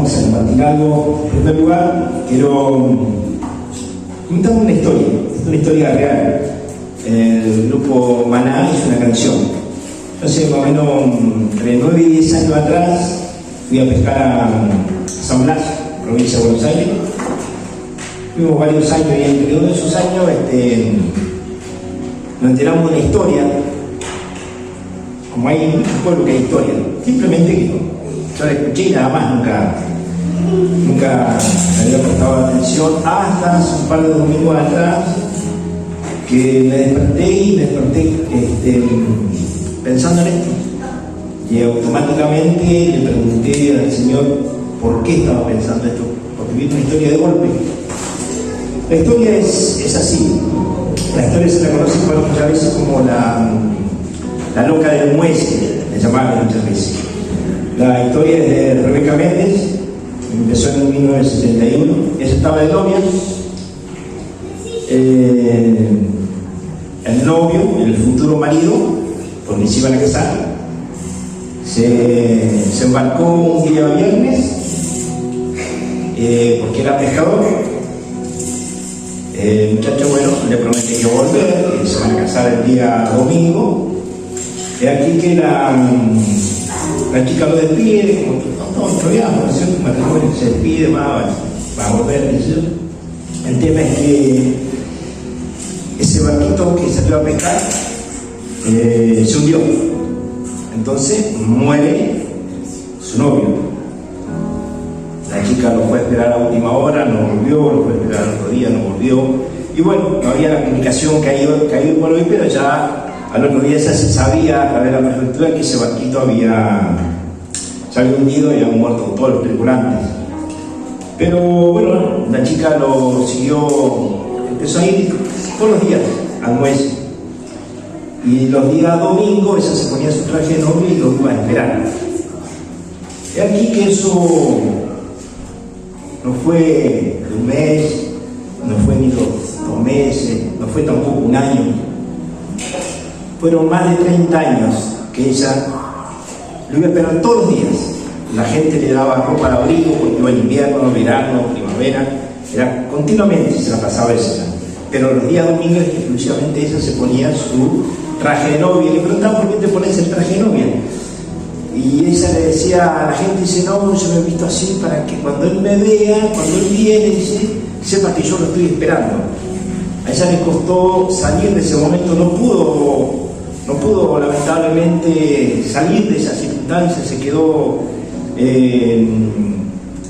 vamos a compartir algo. En primer lugar, quiero contar una historia. Es una historia real. El grupo Maná hizo una canción. Yo hace más o menos entre 9 y 10 años atrás fui a pescar a San Blas, provincia de Buenos Aires. Fuimos varios años y entre uno de esos años nos enteramos de una historia. Como hay muchos pueblos que hay historia, simplemente que yo la escuché y nada más, nunca me había prestado atención hasta hace un par de domingos atrás que me desperté pensando en esto. Y automáticamente le pregunté al Señor por qué estaba pensando esto, porque vi una historia de golpe. La historia es así. La historia se la conoce muchas veces como la loca del muelle, le llamaban muchas veces. La historia es de Rebeca Méndez, empezó en 1971. Ella estaba de novia. El novio, el futuro marido, porque se iban a casar, se embarcó un día viernes porque era pescador. El muchacho, bueno, le promete que volver, que se van a casar el día domingo. Y aquí que la chica lo despide, como no, todavía un matrimonio, se despide, va a volver. El tema es que ese barquito que salió a pescar se hundió. Entonces muere su novio. La chica lo fue a esperar a última hora, no volvió, lo fue a esperar al otro día, no volvió. Y bueno, no había la comunicación que hay por hoy, pero ya al otro día ya se sabía a través de la prefectura que ese barquito se había hundido y habían muerto todos los tripulantes. Pero bueno, la chica lo siguió, empezó a ir todos los días al muelle. Y los días domingos ella se ponía su traje de novio y lo iba a esperar. Y aquí que eso no fue un mes, no fue ni 2 meses, no fue tampoco un año. Fueron más de 30 años que ella lo iba a esperar todos los días. La gente le daba ropa de abrigo porque iba en invierno, verano, primavera. Era continuamente se la pasaba ella. Pero los días domingos exclusivamente ella se ponía su traje de novia. Y le preguntaban por qué te pones el traje de novia. Y ella le decía a la gente, dice, no, yo me he visto así para que cuando él me vea, cuando él viene, dice, sepa que yo lo estoy esperando. A ella le costó salir de ese momento, no pudo lamentablemente salir de esa circunstancia, se quedó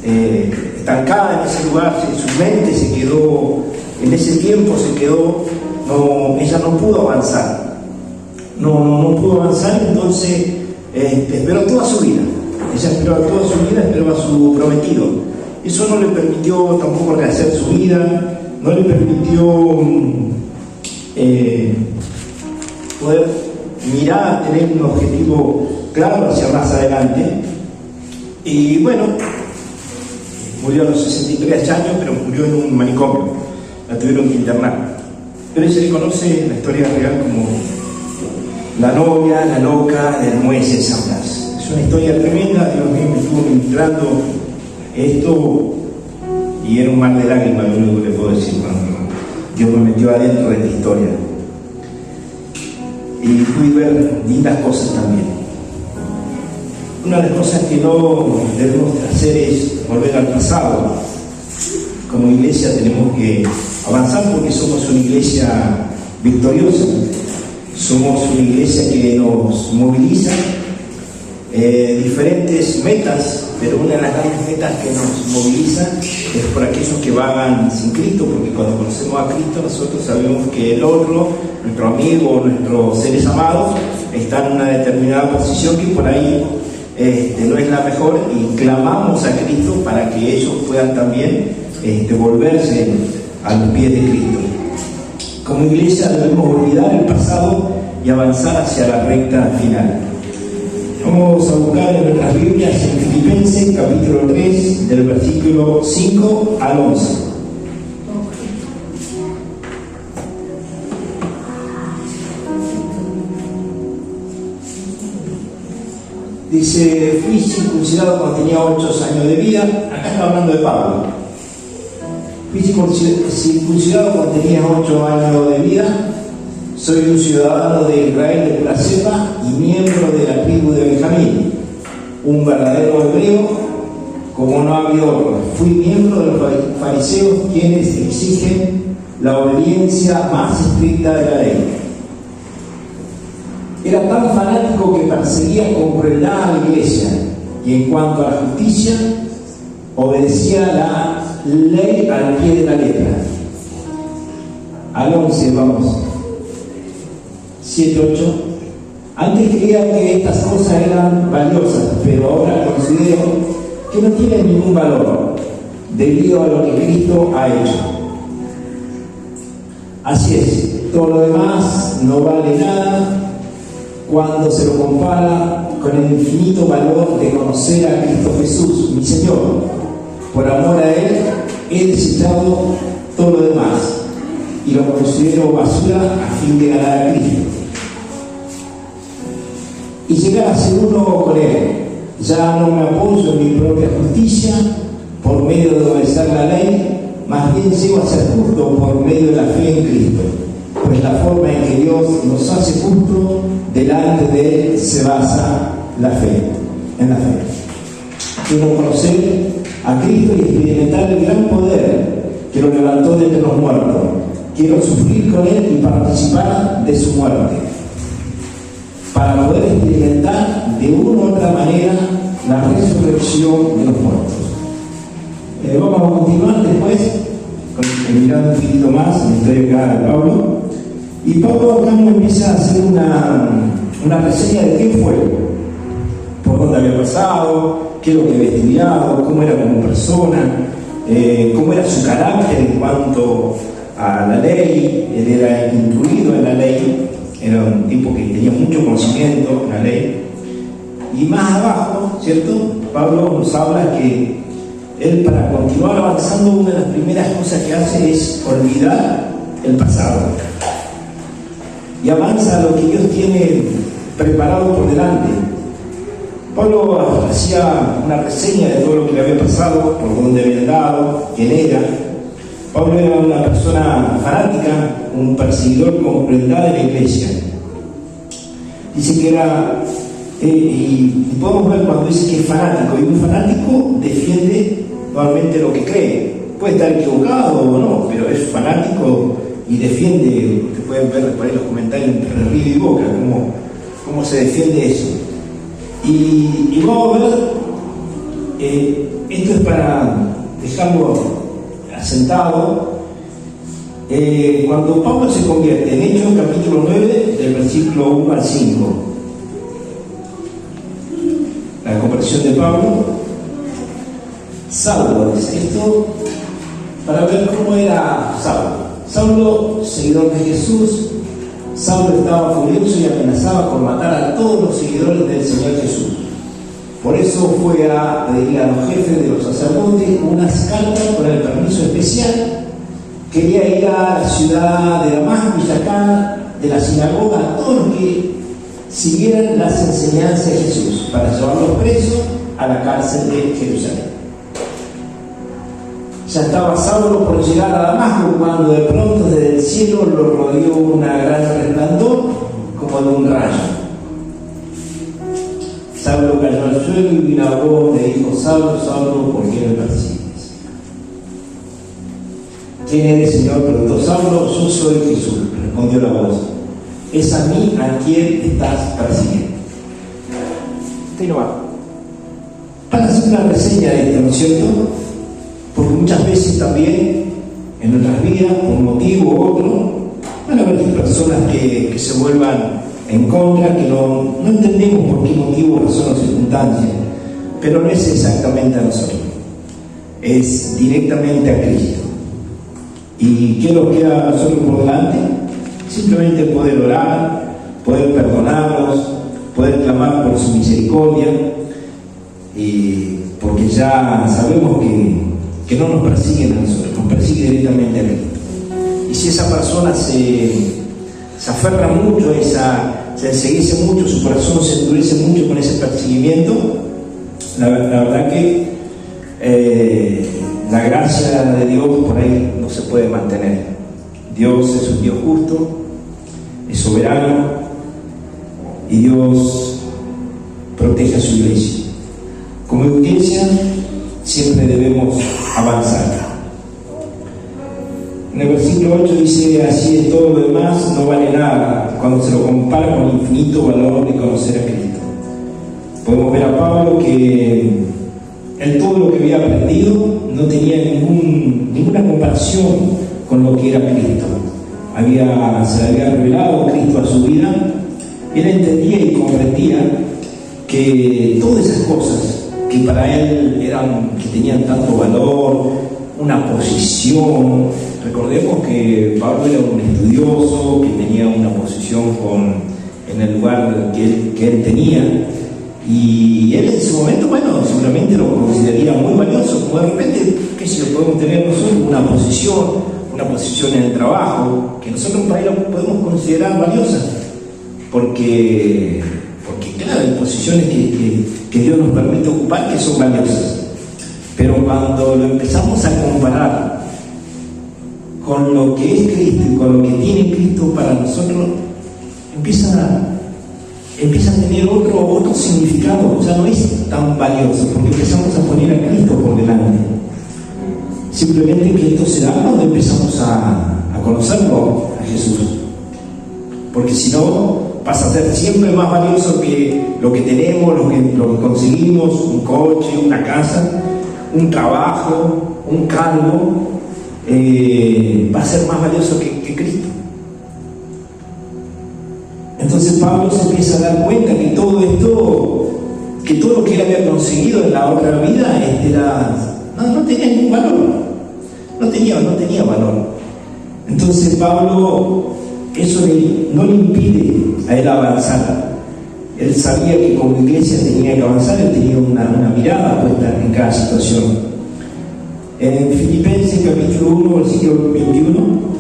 estancada en ese lugar, su mente se quedó, en ese tiempo se quedó, ella no pudo avanzar, no pudo avanzar, entonces esperó toda su vida. Ella esperó toda su vida, esperó a su prometido. Eso no le permitió tampoco rehacer su vida, no le permitió poder mirar, tener un objetivo claro hacia más adelante. Y bueno, murió a los 63 años, pero murió en un manicomio. La tuvieron que internar. Pero se le conoce la historia real como la novia, la loca del muelle de San Blas. Es una historia tremenda. Dios mío, me estuvo ministrando esto y era un mar de lágrimas, lo único que le puedo decir cuando Dios me metió adentro de esta historia. Y pude ver lindas cosas también. Una de las cosas que no debemos hacer es volver al pasado. Como iglesia tenemos que avanzar porque somos una iglesia victoriosa. Somos una iglesia que nos moviliza diferentes metas, pero una de las grandes metas que nos moviliza es por aquellos que vagan sin Cristo, porque cuando conocemos a Cristo nosotros sabemos que el otro, nuestro amigo, nuestros seres amados, están en una determinada posición que por ahí no es la mejor, y clamamos a Cristo para que ellos puedan también volverse a los pies de Cristo. Como iglesia debemos olvidar el pasado y avanzar hacia la recta final. Vamos a buscar en nuestras Biblias en Filipenses capítulo 3 del versículo 5 al 11. Dice, fui circuncidado cuando tenía 8 años de vida. Acá está hablando de Pablo. Fui circuncidado cuando tenía 8 años de vida. Soy un ciudadano de Israel de pura cepa y miembro de la tribu de Benjamín. Un verdadero hebreo, como no había otro. Fui miembro de los fariseos, quienes exigen la obediencia más estricta de la ley. Era tan fanático que perseguía con crueldad a la iglesia, y en cuanto a la justicia, obedecía la ley al pie de la letra. Al 11, vamos. 7, 8. Antes creía que estas cosas eran valiosas, pero ahora considero que no tienen ningún valor, debido a lo que Cristo ha hecho. Así es, todo lo demás no vale nada cuando se lo compara con el infinito valor de conocer a Cristo Jesús, mi Señor. Por amor a Él, he desechado todo lo demás y lo considero basura a fin de ganar a Cristo y llegar a ser uno con Él. Ya no me apoyo en mi propia justicia por medio de obedecer la ley, más bien llego a ser justo por medio de la fe en Cristo, pues la forma en que Dios nos hace justo delante de Él se basa en la fe. Quiero conocer a Cristo y experimentar el gran poder que lo levantó de entre los muertos. Quiero sufrir con Él y participar de su muerte, para poder experimentar de una u otra manera la resurrección de los muertos. Vamos a continuar después, mirando un poquito más en la historia acá de Pablo. Y Pablo acá nos empieza a hacer una reseña de qué fue, por dónde había pasado, qué es lo que había estudiado, cómo era como persona, cómo era su carácter en cuanto a la ley. Él era instruido en la ley, era un tipo que tenía mucho conocimiento en la ley. Y más abajo, ¿cierto? Pablo nos habla que él, para continuar avanzando, una de las primeras cosas que hace es olvidar el pasado y avanza a lo que Dios tiene preparado por delante. Pablo hacía una reseña de todo lo que le había pasado, por dónde había andado, quién era. Pablo era una persona fanática, un perseguidor con crueldad de la iglesia. Dice que era, y podemos ver cuando dice que es fanático, y un fanático defiende normalmente lo que cree. Puede estar equivocado o no, pero es fanático y defiende. Ustedes pueden ver por ahí los comentarios entre río y boca, cómo se defiende eso. Y vamos a ver, esto es para dejarlo asentado. Cuando Pablo se convierte, en Hechos capítulo 9, del versículo 1 al 5, la conversión de Pablo. Saulo, dice esto para ver cómo era Saulo. Saulo, seguidor de Jesús. Saulo estaba furioso y amenazaba con matar a todos los seguidores del Señor Jesús. Por eso fue a pedirle a los jefes de los sacerdotes unas cartas con el permiso especial. Quería ir a la ciudad de Damasco y sacar de la sinagoga a todos los que siguieran las enseñanzas de Jesús, para llevarlos presos a la cárcel de Jerusalén. Ya estaba Saulo por llegar a Damasco cuando de pronto desde el cielo lo rodeó una gran resplandor como de un rayo. Saulo cayó al suelo y una voz le dijo: Saulo, Saulo, ¿por qué me persigues? ¿Quién eres, Señor?, preguntó Saulo. Yo soy Jesús, respondió la voz. Es a mí a quien estás persiguiendo. Ahí no va. Para hacer una reseña de esto, ¿no es cierto? Porque muchas veces también en nuestras vidas, por un motivo u otro, van a haber personas que se vuelvan en contra, que no entendemos por qué motivo, razón o circunstancia, pero no es exactamente a nosotros, es directamente a Cristo. ¿Y qué nos queda a nosotros por delante? Simplemente poder orar, poder perdonarnos, poder clamar por su misericordia, y porque ya sabemos que no nos persiguen a nosotros, nos persigue directamente a Cristo. Y si esa persona se aferra mucho a se enceguece mucho, su corazón se endurece mucho con ese perseguimiento, la verdad que la gracia de Dios por ahí no se puede mantener. Dios es un Dios justo, es soberano, y Dios protege a su iglesia. Como iglesia siempre debemos avanzar. En el versículo 8 dice: así es, todo lo demás no vale nada cuando se lo compara con el infinito valor de conocer a Cristo. Podemos ver a Pablo que él todo lo que había aprendido no tenía ninguna comparación con lo que era Cristo. Se le había revelado Cristo a su vida. Él entendía y comprendía que todas esas cosas que para él que tenían tanto valor, una posición. Recordemos que Pablo era un estudioso, que tenía una posición en el lugar que él tenía, y él en su momento, bueno, seguramente lo consideraría muy valioso, como de repente, qué sé yo, podemos tener nosotros una posición en el trabajo, que nosotros para ahí lo podemos considerar valiosa, porque claro, hay posiciones que Dios nos permite ocupar que son valiosas, pero cuando lo empezamos a comparar con lo que es Cristo y con lo que tiene Cristo para nosotros, empieza a tener otro significado. Ya no es tan valioso, porque empezamos a poner a Cristo por delante. Simplemente que esto se da cuando empezamos a conocerlo a Jesús, porque si no pasa a ser siempre más valioso que lo que tenemos, lo que conseguimos: un coche, una casa, un trabajo, un cargo. Va a ser más valioso que Cristo. Entonces Pablo se empieza a dar cuenta que todo lo que él había conseguido en la otra vida no tenía ningún valor, no tenía valor. Entonces Pablo, eso no le impide a él avanzar. Él sabía que como iglesia tenía que avanzar, él tenía una mirada puesta en cada situación. En Filipenses capítulo 1, versículo 21,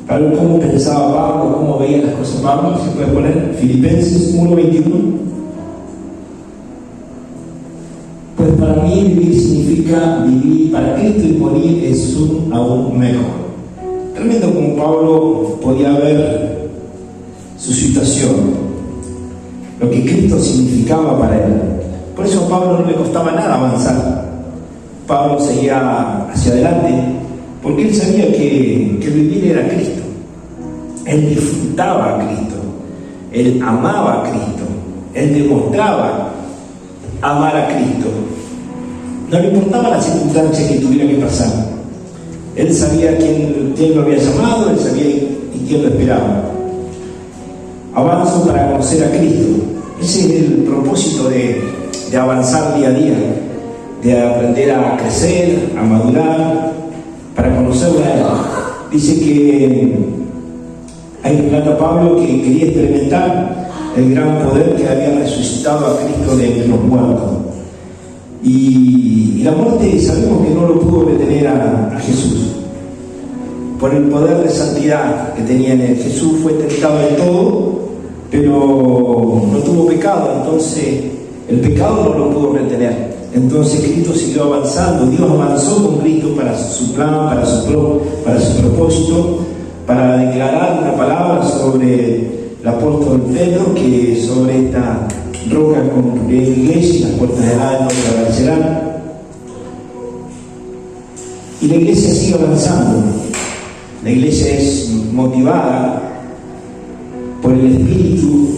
para ver cómo pensaba Pablo, cómo veía las cosas Pablo, se puede poner Filipenses 1, 21. Pues para mí vivir significa vivir para Cristo, y morir es aún mejor. Tremendo como Pablo podía ver su situación, lo que Cristo significaba para él. Por eso a Pablo no le costaba nada avanzar. Pablo seguía hacia adelante porque él sabía que vivir era Cristo. Él disfrutaba a Cristo, él amaba a Cristo, él demostraba amar a Cristo. No le importaba la circunstancia que tuviera que pasar. Él sabía quién lo había llamado, él sabía y quién lo esperaba. Avanzo para conocer a Cristo. Ese es el propósito de avanzar día a día, de aprender a crecer, a madurar, para conocerlo a él. Dice que hay relata Pablo que quería experimentar el gran poder que había resucitado a Cristo de entre los muertos. Y la muerte sabemos que no lo pudo detener a Jesús. Por el poder de santidad que tenía en él. Jesús fue tentado en todo, pero no tuvo pecado, entonces el pecado no lo pudo retener. Entonces Cristo siguió avanzando. Dios avanzó con Cristo para su plan, para su propósito, para declarar una palabra sobre el apóstol Pedro, que sobre esta roca construiré la iglesia y las puertas del Hades no prevalecerán. Y la iglesia sigue avanzando. La iglesia es motivada por el Espíritu,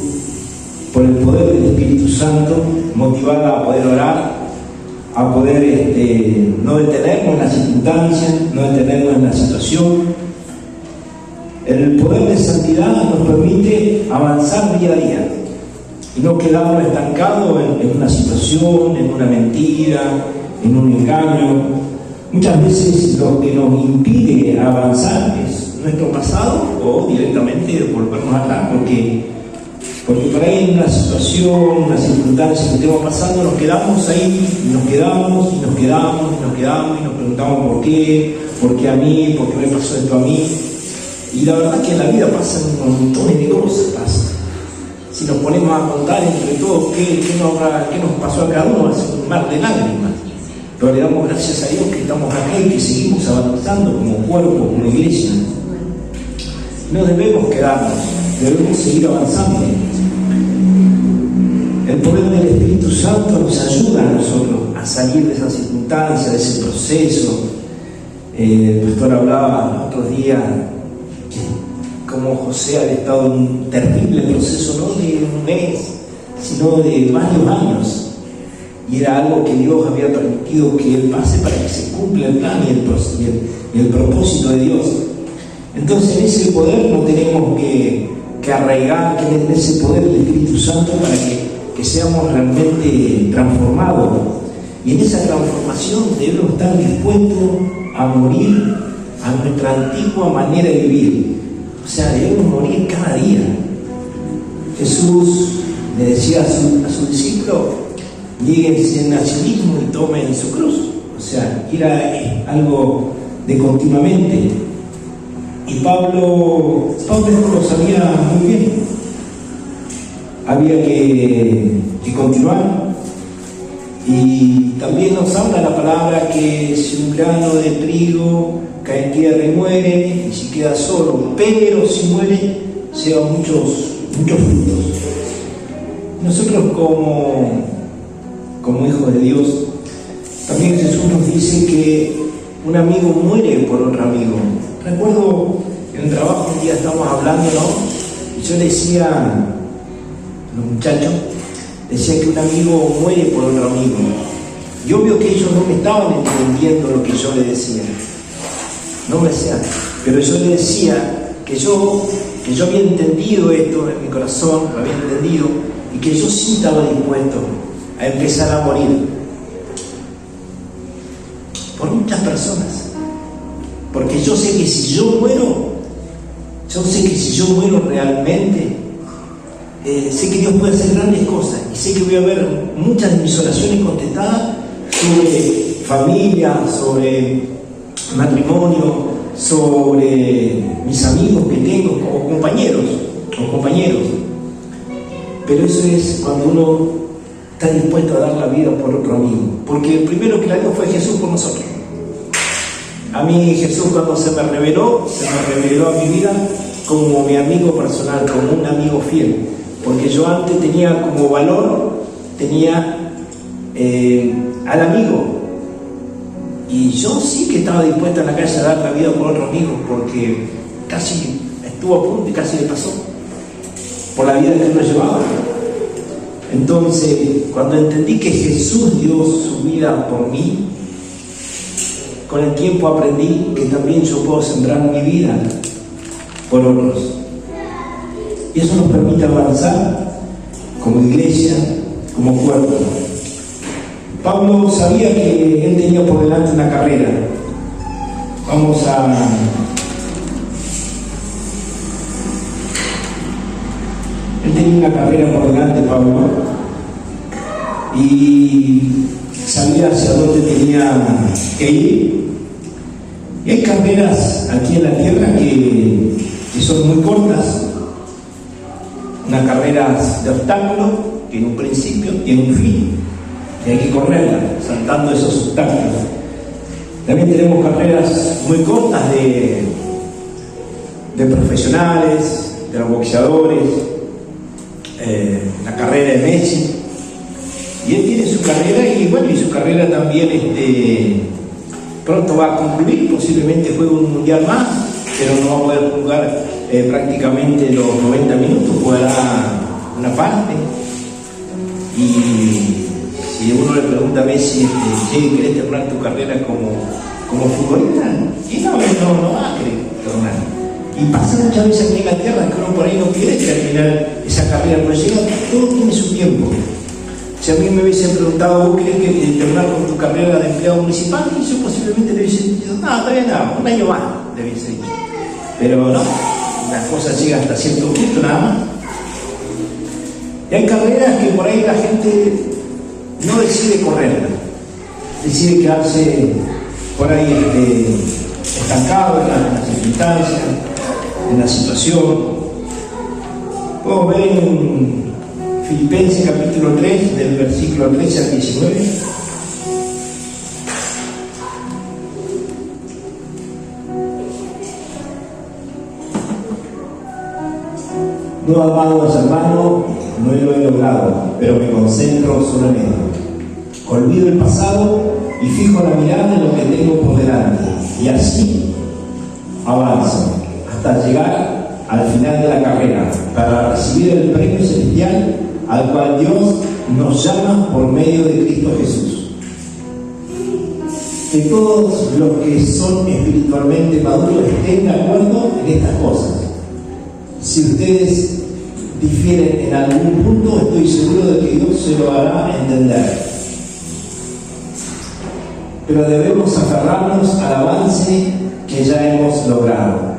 por el poder del Espíritu Santo, motivada a poder orar, a poder no detenernos en la circunstancia, no detenernos en la situación. El poder de santidad nos permite avanzar día a día y no quedarnos estancados en una situación, en una mentira, en un engaño. Muchas veces lo que nos impide avanzar es nuestro pasado o directamente volvernos atrás, porque por ahí en una situación, una circunstancia que estemos pasando, nos quedamos ahí, nos quedamos y nos preguntamos por qué a mí, por qué me pasó esto a mí. Y la verdad que en la vida pasan un montón de cosas. Si nos ponemos a contar entre todos qué nos pasó a cada uno, va a ser un mar de lágrimas. Pero le damos gracias a Dios que estamos acá y que seguimos avanzando como cuerpo, como iglesia. No debemos quedarnos, debemos seguir avanzando. El poder del Espíritu Santo nos ayuda a nosotros a salir de esa circunstancia, de ese proceso. El pastor hablaba otros días como José había estado en un terrible proceso, no de un mes, sino de varios años. Y era algo que Dios había permitido que él pase para que se cumpla el plan y el propósito de Dios. Entonces en ese poder no tenemos que arraigar, que en ese poder del Espíritu Santo para que seamos realmente transformados. Y en esa transformación debemos estar dispuestos a morir a nuestra antigua manera de vivir. O sea, debemos morir cada día. Jesús le decía a su discípulo: lléguense a sí mismo y tomen su cruz. O sea, era algo de continuamente. Y Pablo esto lo sabía muy bien. Había que continuar. Y también nos habla la palabra que si un grano de trigo cae en tierra y muere, y si queda solo, pero si muere, lleva muchos frutos. Nosotros como hijos de Dios, también Jesús nos dice que un amigo muere por otro amigo. Recuerdo en el trabajo un día estábamos hablando, ¿no? Y yo le decía a los muchachos, decía que un amigo muere por otro amigo. Y obvio que ellos no me estaban entendiendo lo que yo les decía. No me decían, pero yo les decía que yo había entendido esto en mi corazón, lo había entendido, y que yo sí estaba dispuesto a empezar a morir por muchas personas. Porque yo sé que si yo muero realmente, sé que Dios puede hacer grandes cosas, y sé que voy a ver muchas de mis oraciones contestadas sobre familia, sobre matrimonio, sobre mis amigos que tengo, o compañeros. Pero eso es cuando uno está dispuesto a dar la vida por otro amigo, porque el primero que la dio fue Jesús por nosotros. A mí Jesús, cuando se me reveló a mi vida como mi amigo personal, como un amigo fiel, porque yo antes tenía como valor, al amigo, y yo sí que estaba dispuesto en la calle a dar la vida por otro amigo, porque casi estuvo a punto y casi le pasó por la vida que él lo llevaba. Entonces, cuando entendí que Jesús dio su vida por mí, con el tiempo aprendí que también yo puedo sembrar mi vida por otros. Y eso nos permite avanzar como iglesia, como cuerpo. Pablo sabía que él tenía por delante una carrera. Él tenía una carrera por delante, Pablo, y sabía hacia dónde tenía que ir. Y hay carreras aquí en la tierra que son muy cortas, unas carreras de obstáculos que en un principio tienen un fin y hay que correrlas saltando esos obstáculos. También tenemos carreras muy cortas de profesionales, de los boxeadores, la carrera de Messi, y él tiene su carrera, y bueno, y su carrera también pronto va a concluir, posiblemente juegue un mundial más, pero no va a poder jugar prácticamente los 90 minutos, jugará una parte. Y si uno le pregunta a Messi, ¿querés terminar tu carrera como futbolista? Y no va a querer terminar. Y pasa muchas veces aquí en la tierra que uno por ahí no quiere terminar esa carrera, pero llega, todo tiene su tiempo. Si a mí me hubiesen preguntado, ¿vos querés terminar con tu carrera de empleado municipal? Y yo posiblemente le hubiese dicho, no, todavía no, un año más, le hubiese dicho. Pero no, las cosas llegan hasta cierto punto nada más. Y hay carreras que por ahí la gente no decide correrla, decide quedarse por ahí estancado en las circunstancias, en la situación. Podemos ver en Filipenses capítulo 3, del versículo 13 al 19. No, amados hermanos, no lo he logrado, pero me concentro solo en esto. Olvido el pasado y fijo la mirada en lo que tengo por delante, y así avanzo hasta llegar al final de la carrera para recibir el premio celestial al cual Dios nos llama por medio de Cristo Jesús. Que todos los que son espiritualmente maduros estén de acuerdo en estas cosas. Si ustedes difieren en algún punto, estoy seguro de que Dios se lo hará entender. Pero debemos aferrarnos al avance que ya hemos logrado.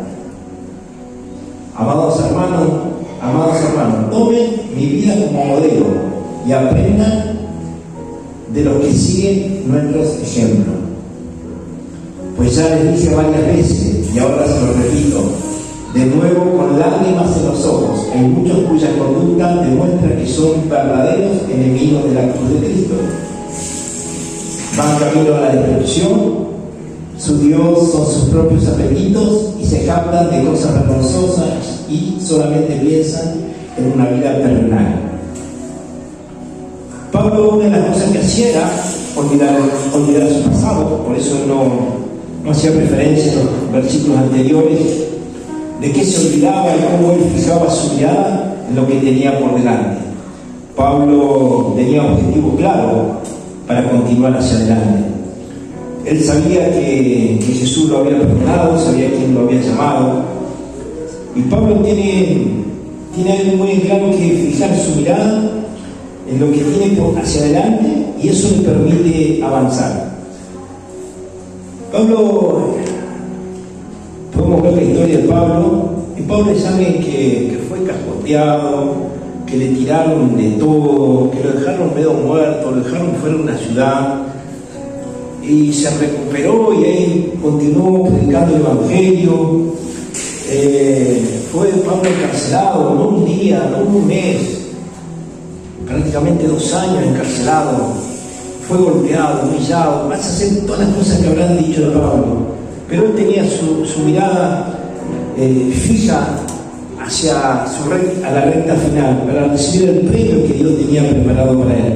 Amados hermanos, tomen mi vida como modelo y aprendan de los que siguen nuestros ejemplos. Pues ya les dije varias veces, y ahora se lo repito, de nuevo con lágrimas en los ojos, hay muchos cuya conducta demuestra que son verdaderos enemigos de la cruz de Cristo. Van camino a la destrucción, su Dios son sus propios apetitos y se captan de cosas vergonzosas y solamente piensan en una vida terrenal. Pablo, una de las cosas que hacía era olvidar su pasado, por eso no hacía referencia en los versículos anteriores de qué se olvidaba y cómo él fijaba su mirada en lo que tenía por delante. Pablo tenía un objetivo claro para continuar hacia adelante. Él sabía que Jesús lo había perdonado, sabía quién lo había llamado. Y Pablo tiene algo muy claro que fijar su mirada en lo que tiene hacia adelante, y eso le permite avanzar. Pablo, podemos ver la historia de Pablo, y Pablo sabe que fue cascoteado, que le tiraron de todo, que lo dejaron medio muerto, lo dejaron fuera de una ciudad, y se recuperó y ahí continuó predicando el Evangelio. Fue Pablo encarcelado, no un día, no un mes, prácticamente 2 años encarcelado. Fue golpeado, humillado, vas a hacer todas las cosas que habrán dicho de Pablo, pero él tenía su mirada fija hacia a la recta final para recibir el premio que Dios tenía preparado para él.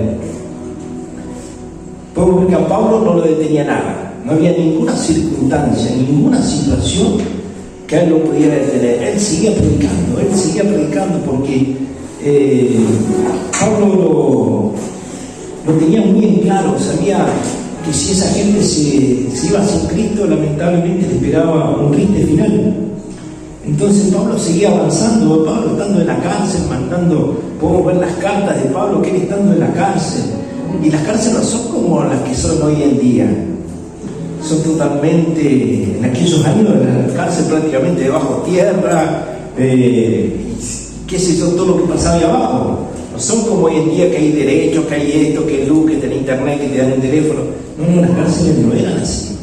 Podemos ver que a Pablo no lo detenía nada, no había ninguna circunstancia, ninguna situación que a él lo pudiera detener. Él seguía predicando porque Pablo lo tenía muy en claro, sabía que si esa gente se iba sin Cristo, lamentablemente le esperaba un triste final. Entonces Pablo seguía avanzando, Pablo estando en la cárcel, podemos ver las cartas de Pablo, que él estando en la cárcel, y las cárceles no son como las que son hoy en día, son totalmente, en aquellos años la cárcel prácticamente debajo tierra, qué sé yo, todo lo que pasaba ahí abajo. No son como hoy en día que hay derechos, que hay esto, que hay luz, que tenés internet, que te dan un teléfono. No, las cárceles no eran así,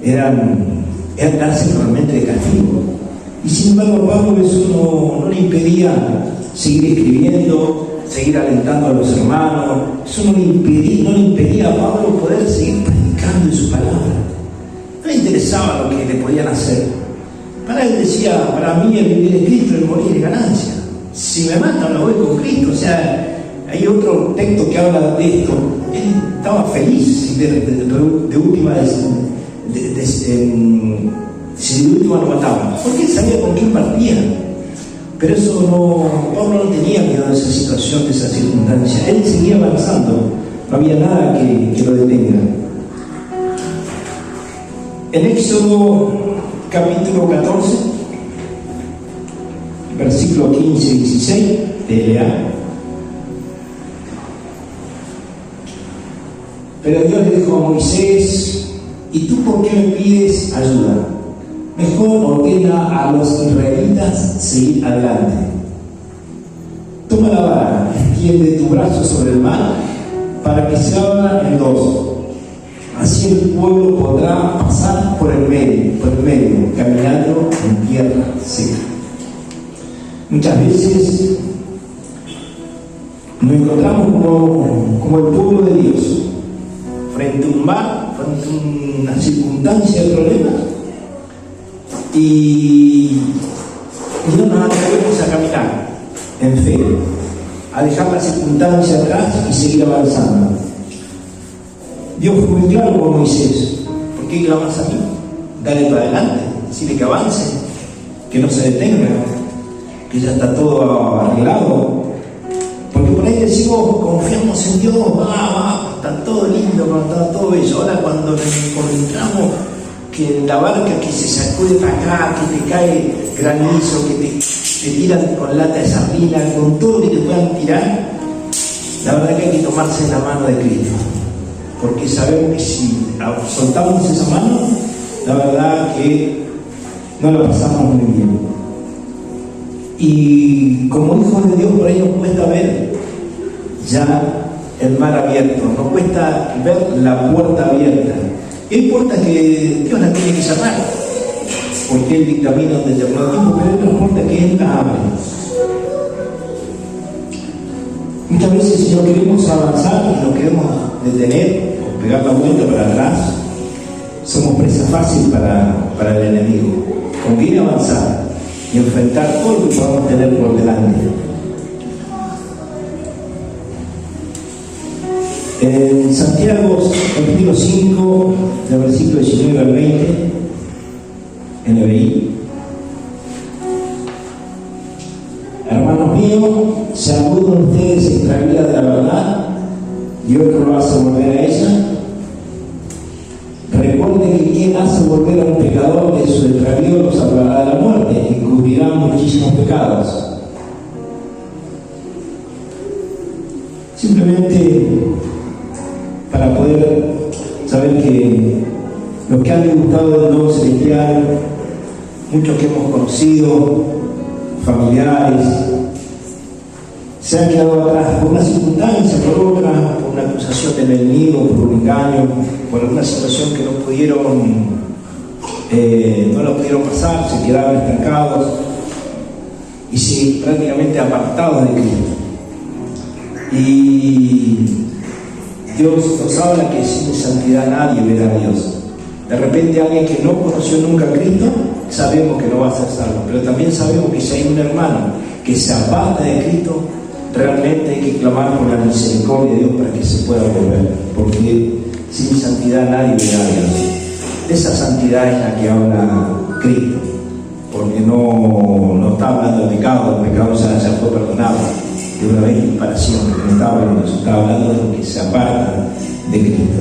eran cárceles realmente de castigo. Y sin embargo Pablo eso no le impedía seguir escribiendo, seguir alentando a los hermanos. Eso no le impedía a Pablo poder seguir predicando en su palabra. No le interesaba lo que le podían hacer. Para él decía, para mí el vivir es Cristo, el morir es ganancia. Si me matan, me voy con Cristo. O sea, hay otro texto que habla de esto. Él estaba feliz de última si de última lo mataban, porque él sabía con quién partía. Pero Pablo no tenía miedo de esa situación, de esa circunstancia. Él seguía avanzando, no había nada que lo detenga. En Éxodo capítulo 14, versículo 15 y 16, TLA. Pero Dios le dijo a Moisés: ¿y tú por qué me pides ayuda? Mejor ordena a los israelitas seguir adelante. Toma la vara, extiende tu brazo sobre el mar para que se abra en dos. Así el pueblo podrá pasar por el medio, caminar hallarlo en tierra seca. Muchas veces nos encontramos como el pueblo de Dios, frente a un mar, frente a una circunstancia de problemas, y no nos atrevemos a caminar en fe, a dejar la circunstancia atrás y seguir avanzando. Dios fue muy claro con Moisés: ¿por qué clamas a mí? Dale para adelante, decirle que avance, que no se detenga, que ya está todo arreglado. Porque por ahí decimos, confiamos en Dios, está todo lindo, está todo bello. Ahora cuando nos encontramos que en la barca que se sacude para acá, que te cae granizo, que te tiran con lata de sardina, con todo lo que te puedan tirar, la verdad que hay que tomarse la mano de Cristo. Porque sabemos que si soltamos esa mano, la verdad que no la pasamos muy bien. Y como hijos de Dios, por ahí nos cuesta ver ya el mar abierto, nos cuesta ver la puerta abierta. Hay puertas que Dios las tiene que cerrar, porque Él dictamina un determinado tiempo, pero hay otras puertas que Él las abre. Muchas veces, si no queremos avanzar y no queremos detener o pegar la vuelta para atrás, somos presa fácil para el enemigo. Conviene avanzar y enfrentar todo lo que podamos tener por delante. En Santiago, capítulo 5, del versículo 19 al 20, NBI: hermanos míos, si alguno de ustedes se extravía de la verdad y otro lo hace volver a ella, recuerde que quien hace volver a un pecador de su extravío lo salvará de la muerte y cubrirá muchísimos pecados. Simplemente para poder saber que los que han degustado del nuevo celestial, muchos que hemos conocido, familiares, se han quedado atrás por una circunstancia, por otra, por una acusación del enemigo, por un engaño, por alguna situación que no la pudieron pasar, se quedaron estancados y sí, prácticamente apartados de Cristo. Y Dios nos habla que sin santidad nadie verá a Dios. De repente alguien que no conoció nunca a Cristo, sabemos que no va a ser salvo, pero también sabemos que si hay un hermano que se aparta de Cristo, realmente hay que clamar por la misericordia de Dios para que se pueda volver, porque sin santidad nadie verá a Dios. Esa santidad es la que habla Cristo, porque no está hablando de pecado, el pecado ya fue perdonado de una vez y para siempre. No está hablando de eso, está hablando de los que se apartan de Cristo.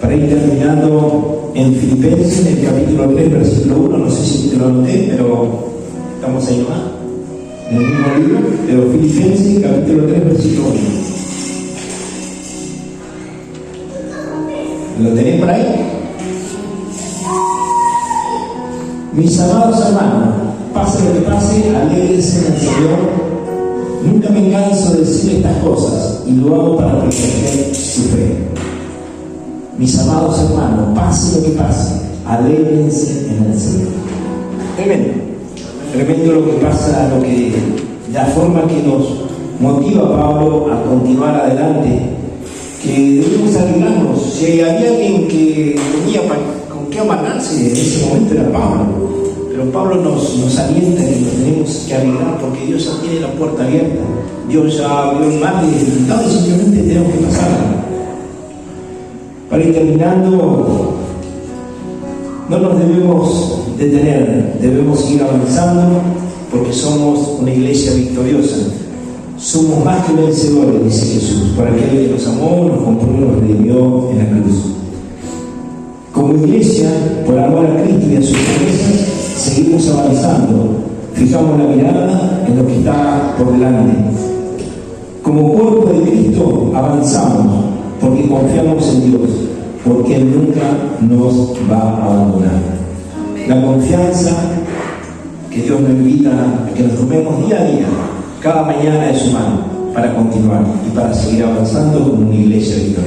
Para ir terminando, en Filipenses, en el capítulo 3, versículo 1, no sé si te lo anoté, pero estamos ahí nomás, en el mismo libro, pero Filipenses, capítulo 3, versículo 1. ¿Lo tenéis por ahí? Mis amados hermanos, pase lo que pase, alégrense en el Señor. Nunca me canso de decir estas cosas y lo hago para proteger su fe. Mis amados hermanos, pase lo que pase, alégrense en el Señor. Tremendo, tremendo lo que pasa, la forma que nos motiva a Pablo a continuar adelante, que debemos alegrarnos. Si había alguien que tenía con qué amargarse en ese momento era Pablo. Pero Pablo nos alienta que nos tenemos que alegrar porque Dios ya tiene la puerta abierta. Dios ya abrió el mar de dificultades y simplemente tenemos que pasarla. Para ir terminando, no nos debemos detener, debemos seguir avanzando porque somos una iglesia victoriosa. Somos más que vencedores, dice Jesús, por aquel que nos amó, nos compró y nos redimió en la cruz. Como iglesia, por amor a Cristo y a sus promesas, seguimos avanzando, fijamos la mirada en lo que está por delante. Como cuerpo de Cristo avanzamos porque confiamos en Dios, porque Él nunca nos va a abandonar. La confianza que Dios nos invita a que nos tomemos día a día, cada mañana de su mano, para continuar y para seguir avanzando como una iglesia victoriosa.